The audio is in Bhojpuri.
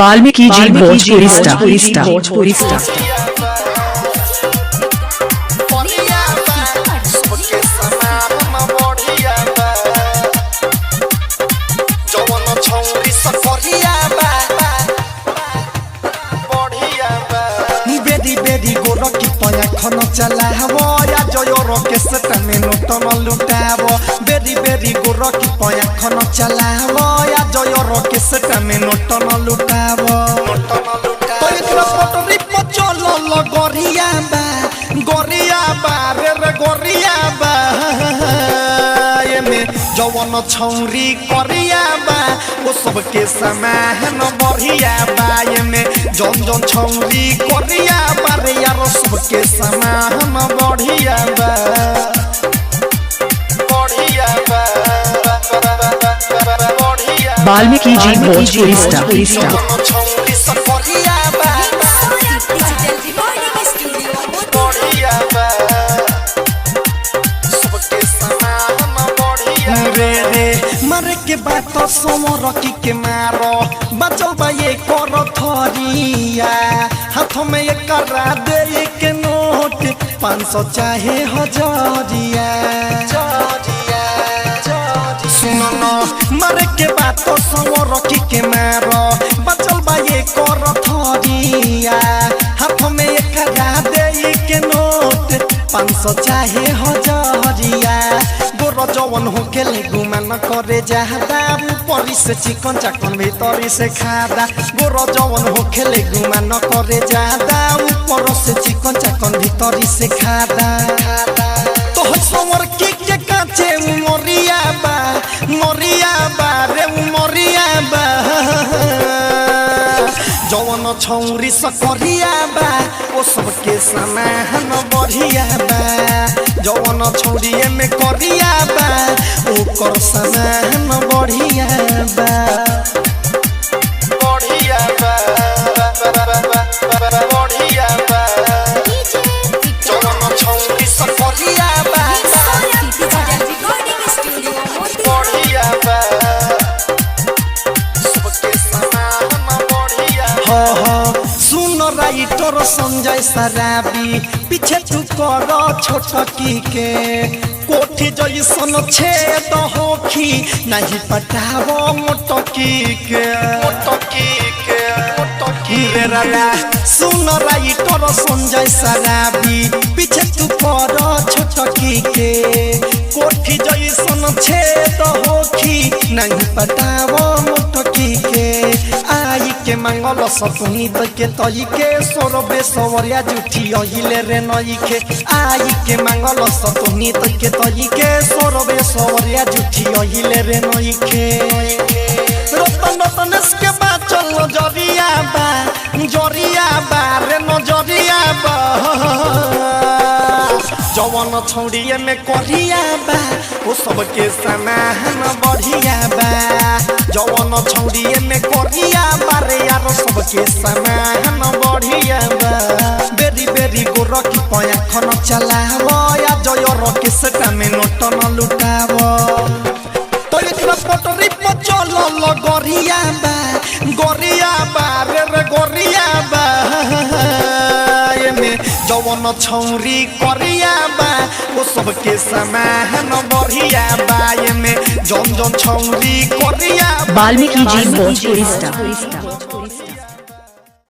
वाल्मीकि जी भोजपुरी स्टार। बेरी गोर की पया खन चलावो या जयोर के सटमे नोटन लुटावो बेरी गोर की पया खन चलावो या जयोर के सटमे नोटन लुटावो तो इतना पटरी पचल ल गोरिया बा रे गोरिया बा ये में जवन छौरी करिया बा वो सबके समान बढ़िया बा ये में जन छौरी करिया बा रे यार सबके समान बढ़िया बा वाल्मीकि जी भोजपुरी स्टार। मरे के बात तो सोमर के मारो बचल बा ये कर थरिया हाथ में एक करा दे के नोट 500 चाहे हजारिया सुनो न मरे के बात तो सोमर के मारो बचल बा ये कर थरिया हाथ में एक करा दे के नोट 500 चाहे हजारिया जवन हो खेले गुमान करे जादा ऊपरी से चिकन चाकन भीतरी से खादा गोर जवन हो खेले गुमान करे जादा ऊपर से चिकन चाकन भीतरी से खादा तो हसवर के काचे मरिया बा रे मरिया बा जवन छौरी सकरिया बा ओ सबके समान बढ़िया बा जवन छौरी में करिया बा ओकर समान बढ़िया बा जवन छौरी सकरिया बा बढ़िया बा सबके समान बढ़िया सुन राइटर संजय सराबी पीछे तू कर छोटकी के कोठी जैसन छेद होखी नहीं पटावो मोटकी के रे राला सुन राइटर संजय सराबी पीछे तू कर छोटकी के कोठी जैसन छेद होखी नहीं पटावो मोटकी के आई के मंगल सतुनी के तई के सोरबे सवरिया जुठी अहिले रे नई के आई के मंगल सतुनी के तई के सोरबे सवरिया जुठी अहिले रे नई के रतन के बात चल जरिया बा रे नजरिया बा जवन छौड़िए में करिया बा वो सबके समान बढ़िया बा जवन छौड़िए में करिया बा रे यार सबके समान बढ़िया बा बेरी गोर की पया खन चलावो या जयोर के सटा में नोटन लुटावो तो इतना पटरी पचल ल गोरिया बा रे गोरिया बा ये में जवन छौरी करिया बा वो सबके समान बढ़िया बा ये में जन छौरी करिया वाल्मीकि जी भोजपुरी स्टार।